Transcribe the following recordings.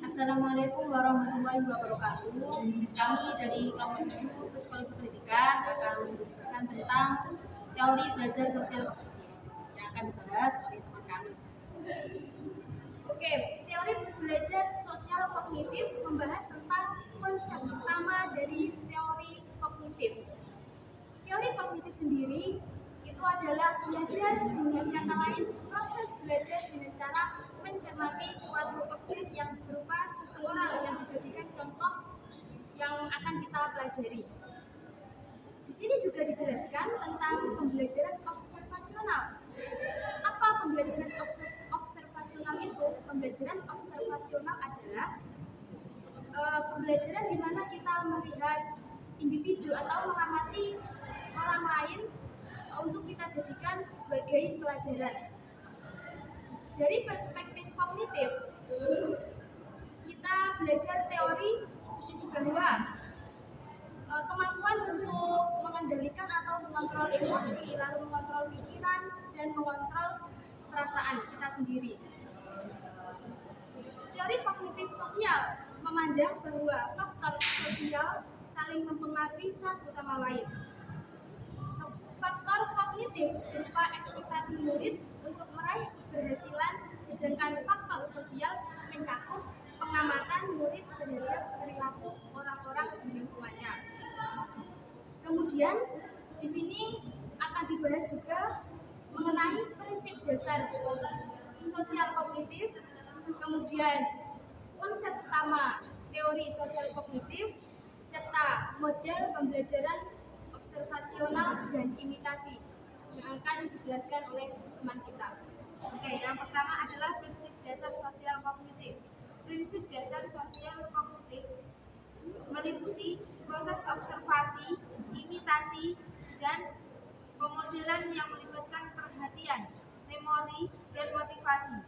Assalamualaikum warahmatullahi wabarakatuh. Kami dari kelompok 7 Psikologi Pendidikan akan mendiskusikan tentang teori belajar sosial kognitif yang akan dibahas oleh teman kami. Oke, teori belajar sosial kognitif membahas tentang konsep utama dari teori kognitif. Teori kognitif sendiri itu adalah belajar, dengan kata lain proses belajar dengan cara mencermati suatu objek yang berupa seseorang yang dijadikan contoh yang akan kita pelajari. Di sini juga dijelaskan tentang pembelajaran observasional. Apa pembelajaran observasional itu? Pembelajaran observasional adalah pembelajaran di mana kita melihat individu atau mengamati orang lain untuk kita jadikan sebagai pelajaran. Dari perspektif kognitif, kita belajar teori bahwa kemampuan untuk mengendalikan atau mengontrol emosi, lalu mengontrol pikiran dan mengontrol perasaan kita sendiri. Teori kognitif sosial memandang bahwa faktor sosial saling mempengaruhi satu sama lain. Faktor kognitif berupa ekspektasi murid untuk meraih keberhasilan, sedangkan faktor sosial mencakup pengamatan murid terhadap perilaku orang-orang di lingkungannya. Kemudian di sini akan dibahas juga mengenai prinsip dasar sosial kognitif, kemudian konsep utama teori sosial kognitif, serta model pembelajaran observasional dan imitasi yang akan dijelaskan oleh teman kita. Oke, yang pertama adalah prinsip dasar sosial kognitif. Prinsip dasar sosial kognitif meliputi proses observasi, imitasi, dan pemodelan yang melibatkan perhatian, memori, dan motivasi.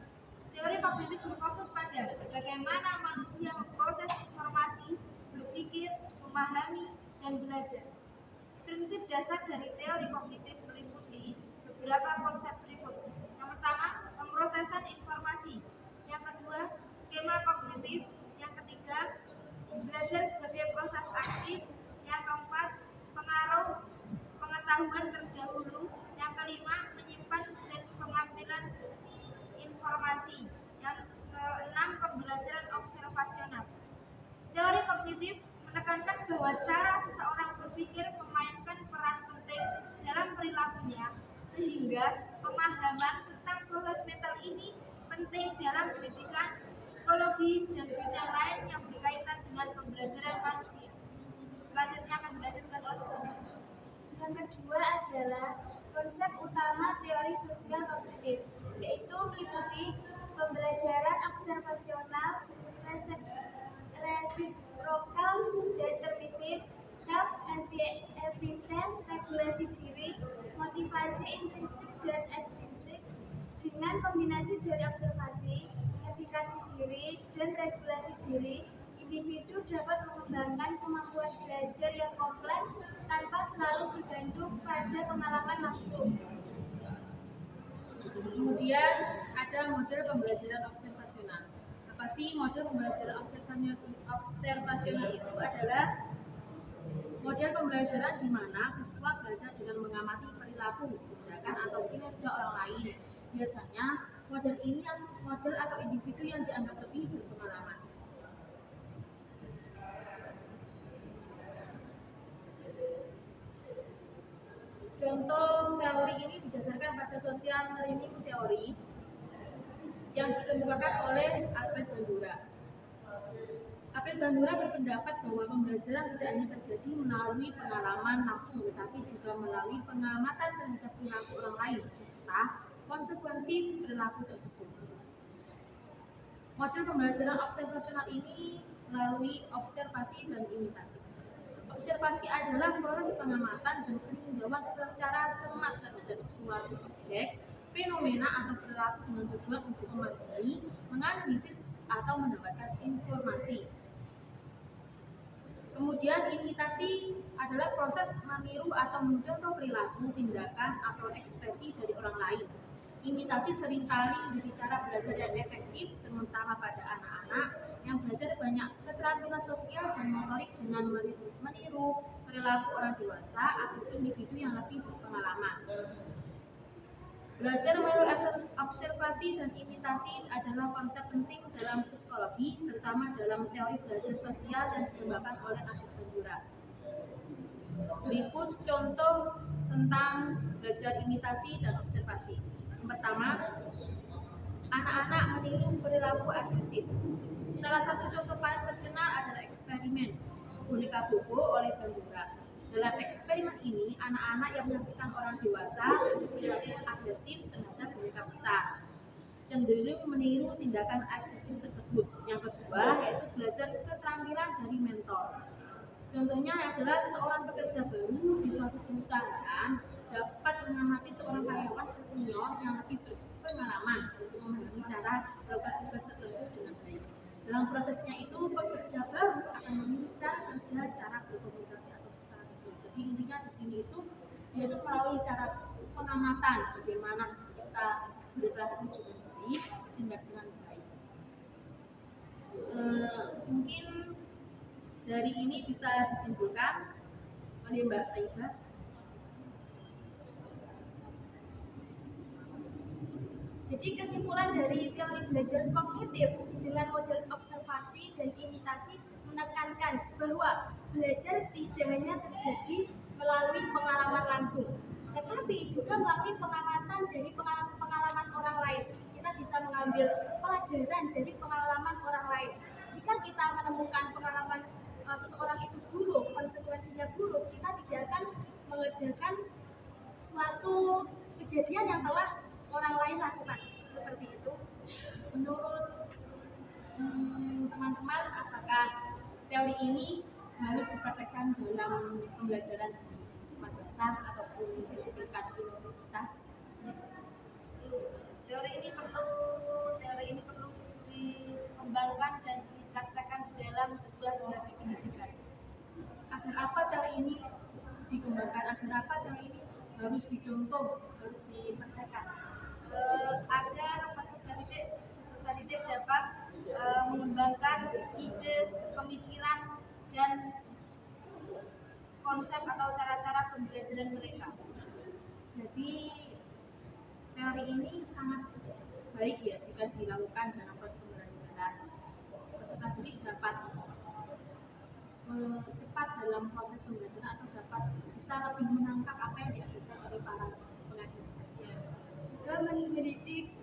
Teori kognitif berfokus pada bagaimana manusia memproses informasi, berpikir, memahami, dan belajar. Prinsip dasar dari teori kognitif meliputi beberapa konsep berikut. Yang pertama, pemrosesan informasi. Yang kedua, skema kognitif. Yang ketiga, belajar sebagai proses aktif. Yang keempat, pengaruh pengetahuan terdahulu. Yang kelima, menyimpan dan pengambilan informasi. Yang keenam, pembelajaran observasional. Teori kognitif menekankan bahwa cara seseorang berpikir memainkan peran penting dalam perilakunya, sehingga pemahaman tentang proses mental ini penting dalam pendidikan, psikologi, dan bidang lain yang berkaitan dengan pembelajaran manusia. Selanjutnya akan dilanjutkan oleh yang kedua adalah konsep utama teori sosial kognitif, yaitu meliputi pembelajaran observasional, reciprocal, determinism, self-efficiency, regulasi diri, motivasi intrinsik dan ekstrinsik. Dengan kombinasi dari observasi, efikasi diri, dan regulasi diri, individu dapat mengembangkan kemampuan belajar yang kompleks tanpa selalu bergantung pada pengalaman langsung. Kemudian ada model pembelajaran observasional. Apa sih model pembelajaran observasional itu? Adalah model pembelajaran di mana siswa belajar dengan mengamati perilaku, tindakan, atau kinerja orang lain. Biasanya model ini model atau individu yang dianggap lebih berpengalaman. Contoh teori ini didasarkan pada social learning theory yang dikemukakan oleh Alfred Bandura. Alfred Bandura berpendapat bahwa pembelajaran tidak hanya terjadi melalui pengalaman langsung, tetapi juga melalui pengamatan terhadap perilaku orang lain serta konsekuensi perilaku tersebut. Model pembelajaran observasional ini melalui observasi dan imitasi. Observasi adalah proses pengamatan dan peninjauan secara cermat terhadap suatu objek, fenomena, atau perilaku dengan tujuan untuk memahami, menganalisis, atau mendapatkan informasi. Kemudian imitasi adalah proses meniru atau mencontoh perilaku, tindakan, atau ekspresi dari orang lain. Imitasi seringkali menjadi cara belajar yang efektif, terutama pada anak-anak yang belajar banyak keterampilan sosial dan motorik dengan meniru perilaku orang dewasa atau individu yang lebih berpengalaman. Belajar melalui observasi dan imitasi adalah konsep penting dalam psikologi, terutama dalam teori belajar sosial yang dikembangkan oleh Albert Bandura. Berikut contoh tentang belajar imitasi dan observasi. Yang pertama, anak-anak meniru perilaku agresif. Salah satu contoh paling terkenal adalah eksperimen boneka Bobo oleh Bandura. Dalam eksperimen ini, anak-anak yang menyaksikan orang dewasa berperilaku agresif terhadap boneka besar cenderung meniru tindakan agresif tersebut. Yang kedua, yaitu belajar keterampilan dari mentor. Contohnya adalah seorang pekerja baru di suatu perusahaan dapat mengamati seorang karyawan senior yang lebih berpengalaman untuk memahami cara melakukan tugas tertentu dengan baik. Dalam prosesnya itu, pekerja baru akan meniru cara kerja, cara berkomunikasi atau strategi. Jadi intinya di sini itu yaitu melalui cara pengamatan bagaimana kita berperilaku dengan baik, tindak dengan baik. Mungkin dari ini bisa disimpulkan oleh Mbak Saibah. Jadi kesimpulan dari teori belajar kognitif dengan model observasi dan imitasi menekankan bahwa belajar tidak hanya terjadi melalui pengalaman langsung, tetapi juga melalui pengamatan dari pengalaman orang lain. Kita bisa mengambil pelajaran dari pengalaman orang lain. Jika kita menemukan pengalaman seseorang itu buruk, konsekuensinya buruk, kita tidak akan mengerjakan suatu kejadian yang telah orang lain lakukan. Seperti itu. Menurut teman-teman, apakah teori ini harus dipraktekkan dalam pembelajaran di madrasah ataupun di tingkat universitas? Teori ini perlu dikembangkan dan dipraktekkan di dalam sebuah lembaga pendidikan. Agar apa teori ini dikembangkan? Agar apa teori ini harus dicontoh, harus dipraktekkan? Agar peserta didik dapat mengembangkan ide, pemikiran, dan konsep atau cara-cara pembelajaran mereka. Jadi teori ini sangat baik ya jika dilakukan dalam proses pembelajaran. Peserta didik dapat cepat dalam proses pembelajaran atau dapat bisa lebih menangkap apa yang diajarkan oleh para pengajar. Ya. Juga mendidik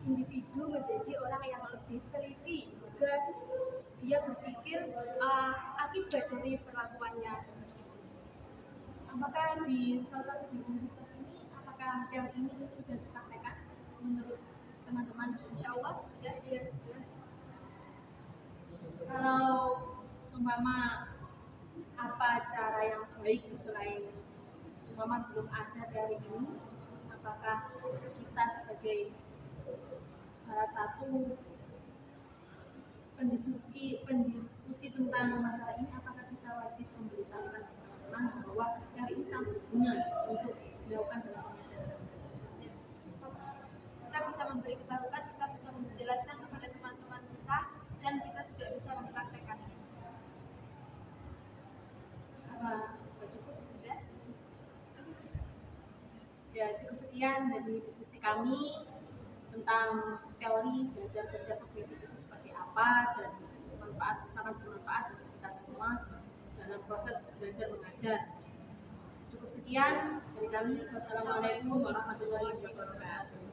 individu menjadi orang yang lebih teliti. Juga dia berpikir akibat dari perlakuannya. Apakah di salah satu di universitas ini, apakah teori ini sudah dipraktekkan menurut teman-teman? Insya Allah sudah. Ya sudah. Kalau seumpama apa cara yang baik selain seumpama belum ada teori ini, apakah kita sebagai salah satu pendiskusi tentang masalah ini, apakah kita wajib memberitahukan teman-teman bahwa teori ini sangat berguna untuk dilakukan dalam pengajaran? Kita bisa memberitahukan, kita bisa menjelaskan kepada teman-teman kita, dan kita juga bisa mempraktekannya. Apa sudah cukup? Sudah? Ya, cukup sekian dari diskusi kami tentang teori belajar sosial kognitif itu seperti apa dan sangat bermanfaat bagi kita semua dalam proses belajar mengajar. Cukup sekian dari kami. Wassalamualaikum warahmatullahi wabarakatuh.